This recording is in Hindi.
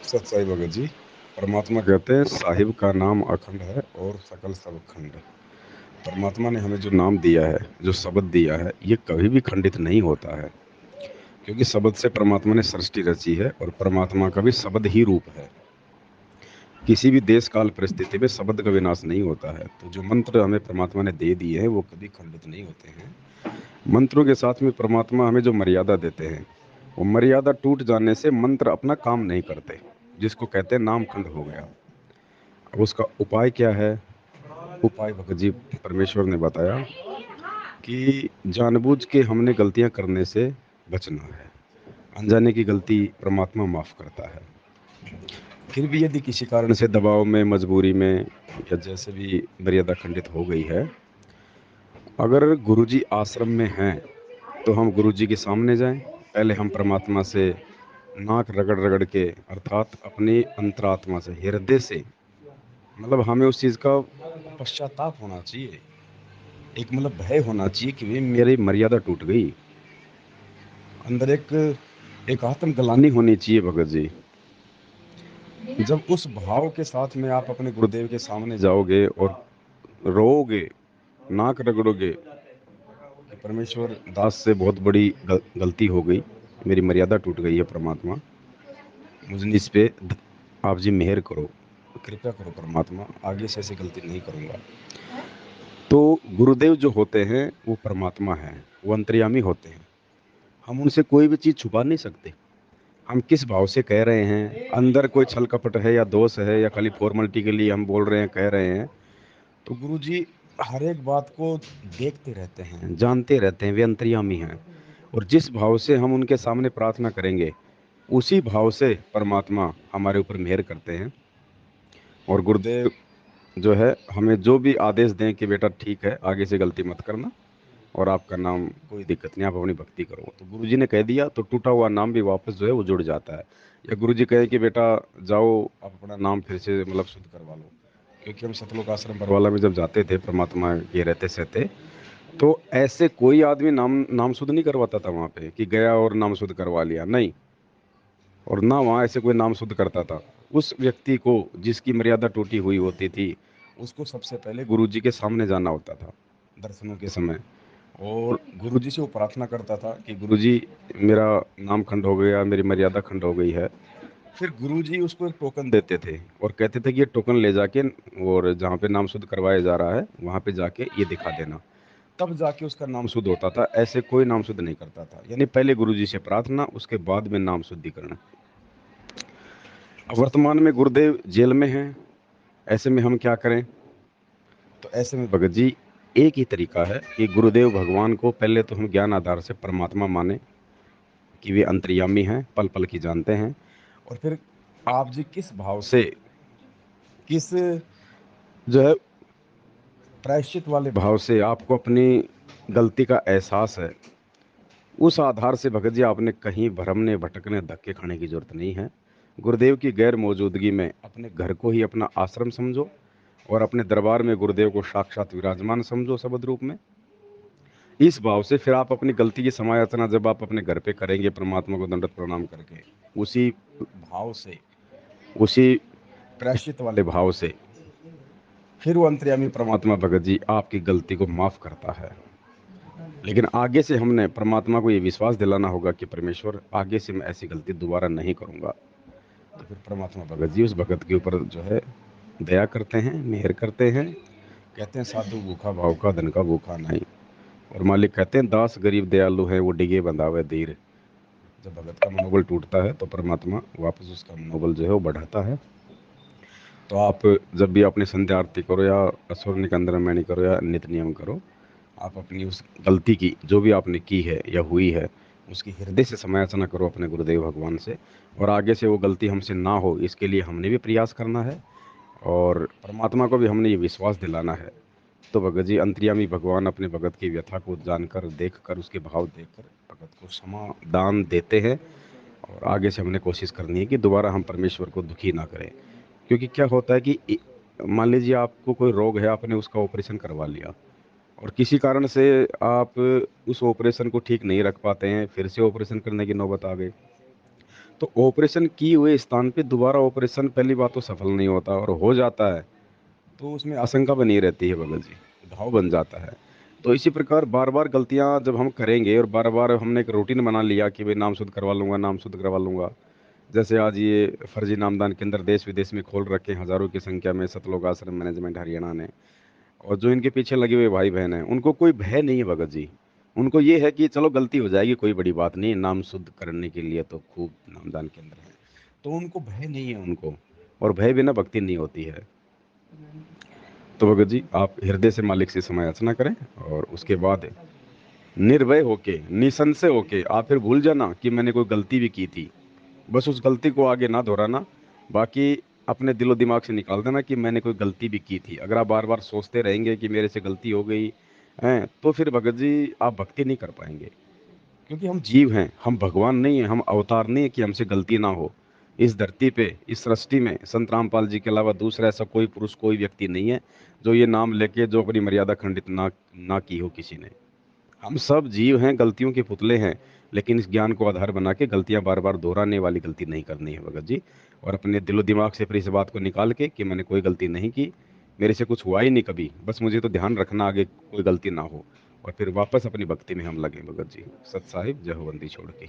सच्चाई भगत जी। परमात्मा कहते हैं साहिब का नाम अखंड है और सकल सब खंड। परमात्मा ने हमें जो नाम दिया है, जो शब्द दिया है, ये कभी भी खंडित नहीं होता है, क्योंकि शब्द से परमात्मा ने सृष्टि रची है और परमात्मा का भी शब्द ही रूप है। किसी भी देश काल परिस्थिति में शब्द का विनाश नहीं होता है। तो जो मंत्र हमें परमात्मा ने दे दिए हैं वो कभी खंडित नहीं होते हैं। मंत्रों के साथ में परमात्मा हमें जो मर्यादा देते हैं, वो मर्यादा टूट जाने से मंत्र अपना काम नहीं करते, जिसको कहते हैं नाम खंड हो गया। अब उसका उपाय क्या है? उपाय भगत जी परमेश्वर ने बताया कि जानबूझ के हमने गलतियां करने से बचना है। अनजाने की गलती परमात्मा माफ करता है। फिर भी यदि किसी कारण से दबाव में, मजबूरी में, या जैसे भी मर्यादा खंडित हो गई है, अगर गुरुजी आश्रम में हैं तो हम गुरुजी के सामने जाएं। पहले हम परमात्मा से नाक रगड़ रगड़ के, अर्थात अपनी अंतरात्मा से, हृदय से, मतलब हमें उस चीज का पश्चाताप होना चाहिए, एक मतलब भय होना चाहिए कि भाई मेरी मर्यादा टूट गई। अंदर एक आत्म ग्लानि होनी चाहिए भगत जी। जब उस भाव के साथ में आप अपने गुरुदेव के सामने जाओगे और रोओगे, नाक रगड़ोगे कि परमेश्वर दास से बहुत बड़ी गलती हो गई, मेरी मर्यादा टूट गई है, परमात्मा मुझे इस पे आप जी मेहर करो, कृपया करो परमात्मा, आगे से ऐसी गलती नहीं करूंगा। तो गुरुदेव जो होते हैं वो परमात्मा है, वो अंतर्यामी होते हैं। हम उनसे कोई भी चीज़ छुपा नहीं सकते। हम किस भाव से कह रहे हैं, अंदर कोई छल कपट है या दोष है या खाली फॉर्मेलिटी के लिए हम बोल रहे हैं, कह रहे हैं, तो गुरुजी हर एक बात को देखते रहते हैं, जानते रहते हैं, वे अंतर्यामी हैं। और जिस भाव से हम उनके सामने प्रार्थना करेंगे, उसी भाव से परमात्मा हमारे ऊपर मेहर करते हैं। और गुरुदेव जो है हमें जो भी आदेश दें कि बेटा ठीक है, आगे से गलती मत करना और आपका नाम कोई दिक्कत नहीं, आप अपनी भक्ति करो, तो गुरुजी ने कह दिया तो टूटा हुआ नाम भी वापस जो है वो जुड़ जाता है। या गुरुजी कहे कि बेटा जाओ, आप अपना नाम फिर से मतलब शुद्ध करवा लो। क्योंकि हम सतलोक आश्रम बरवाला में जब जाते थे परमात्मा के रहते सहते, तो ऐसे कोई आदमी नाम नाम शुद्ध नहीं करवाता था वहाँ पे कि गया और नाम शुद्ध करवा लिया, नहीं। और ना वहाँ ऐसे कोई नाम शुद्ध करता था। उस व्यक्ति को जिसकी मर्यादा टूटी हुई होती थी, उसको सबसे पहले गुरुजी के सामने जाना होता था दर्शनों के समय, और गुरुजी से वो प्रार्थना करता था कि गुरुजी मेरा नाम खंड हो गया, मेरी मर्यादा खंड हो गई है। फिर गुरुजी उसको एक टोकन देते थे और कहते थे कि ये टोकन ले जाके और जहाँ पे नाम शुद्ध करवाया जा रहा है वहाँ पे जाके ये दिखा देना, तब जाके उसका नाम शुद्ध होता था। ऐसे कोई नाम शुद्ध नहीं करता था। यानी पहले गुरुजी से प्रार्थना, उसके बाद में नाम शुद्धिकरण। अब वर्तमान में गुरुदेव जेल में हैं, ऐसे में हम क्या करें? तो ऐसे में भगत जी एक ही तरीका है कि गुरुदेव भगवान को पहले तो हम ज्ञान आधार से परमात्मा माने कि वे अंतर्यामी हैं, पल पल की जानते हैं। और फिर आप जी किस भाव से, किस जो है प्रायश्चित वाले भाव से आपको अपनी गलती का एहसास है, उस आधार से भगत जी आपने कहीं भरमने, भटकने, धक्के खाने की जरूरत नहीं है। गुरुदेव की गैर मौजूदगी में अपने घर को ही अपना आश्रम समझो और अपने दरबार में गुरुदेव को साक्षात विराजमान समझो शब्द रूप में। इस भाव से फिर आप अपनी गलती की समायाचना जब आप अपने घर पे करेंगे परमात्मा को दंडवत प्रणाम करके, उसी भाव से, उसी प्रायश्चित वाले भाव से, फिर वो अंतर्यामी परमात्मा भगत जी आपकी गलती को माफ करता है। लेकिन आगे से हमने परमात्मा को ये विश्वास दिलाना होगा कि परमेश्वर आगे से मैं ऐसी गलती दोबारा नहीं करूंगा। तो फिर परमात्मा भगत जी उस भगत के ऊपर जो है दया करते हैं, मेहर करते हैं। कहते हैं साधु भूखा भाव का, धन का भूखा नहीं। और मालिक कहते हैं दास गरीब दयालु है, वो डिगे बंधावे धीर। जब भगत का मनोबल टूटता है तो परमात्मा वापस उसका मनोबल जो है वो बढ़ाता है। तो आप जब भी अपनी संध्या आरती करो या असुर निकंदन मैनी करो या नित्य नियम करो, आप अपनी उस गलती की जो भी आपने की है या हुई है, उसकी हृदय से समायाचना करो अपने गुरुदेव भगवान से। और आगे से वो गलती हमसे ना हो, इसके लिए हमने भी प्रयास करना है और परमात्मा को भी हमने ये विश्वास दिलाना है। तो भगत जी अंतर्यामी भगवान अपने भगत की व्यथा को जानकर, देखकर, उसके भाव देखकर भगत को क्षमा दान देते हैं। और आगे से हमने कोशिश करनी है कि दोबारा हम परमेश्वर को दुखी ना करें। क्योंकि क्या होता है कि मान लीजिए आपको कोई रोग है, आपने उसका ऑपरेशन करवा लिया और किसी कारण से आप उस ऑपरेशन को ठीक नहीं रख पाते हैं, फिर से ऑपरेशन करने की नौबत आ गई, तो ऑपरेशन किए हुए स्थान पे दोबारा ऑपरेशन पहली बात तो सफल नहीं होता, और हो जाता है तो उसमें आशंका बनी रहती है भगत जी, घाव बन जाता है। तो इसी प्रकार बार बार गलतियां जब हम करेंगे और बार बार हमने एक रूटीन बना लिया कि भाई नाम शुद्ध करवा लूंगा, नाम शुद्ध करवा लूंगा। जैसे आज ये फर्जी नामदान केंद्र देश विदेश में खोल रखे हैं हजारों की संख्या में सतलोक आश्रम मैनेजमेंट हरियाणा ने, और जो इनके पीछे लगे हुए भाई बहन हैं उनको कोई भय नहीं है भगत जी। उनको ये है कि चलो गलती हो जाएगी, कोई बड़ी बात नहीं, नाम शुद्ध करने के लिए तो खूब नामदान केंद्र है, तो उनको भय नहीं है उनको। और भय बिना भक्ति नहीं होती है। तो भगत जी आप हृदय से मालिक से समय याचना करें, और उसके बाद निर्भय होके निसंशय होके आप फिर भूल जाना कि मैंने कोई गलती भी की थी। बस उस गलती को आगे ना दोहराना, बाकी अपने दिलो दिमाग से निकाल देना कि मैंने कोई गलती भी की थी। अगर आप बार बार सोचते रहेंगे कि मेरे से गलती हो गई है, तो फिर भगत जी आप भक्ति नहीं कर पाएंगे। क्योंकि हम जीव हैं, हम भगवान नहीं हैं, हम अवतार नहीं है कि हमसे गलती ना हो। इस धरती पे इस सृष्टि में संत रामपाल जी के अलावा दूसरा ऐसा कोई पुरुष कोई व्यक्ति नहीं है जो ये नाम लेके जो अपनी मर्यादा खंडित ना की हो किसी ने। हम सब जीव हैं, गलतियों के पुतले हैं, लेकिन इस ज्ञान को आधार बना के गलतियां बार बार दोहराने वाली गलती नहीं करनी है भगत जी। और अपने दिलो दिमाग से फिर इस बात को निकाल के कि मैंने कोई गलती नहीं की, मेरे से कुछ हुआ ही नहीं कभी, बस मुझे तो ध्यान रखना आगे कोई गलती ना हो, और फिर वापस अपनी भक्ति में हम लगे भगत जी। सत साहिब जय हो बंदी छोड़ के।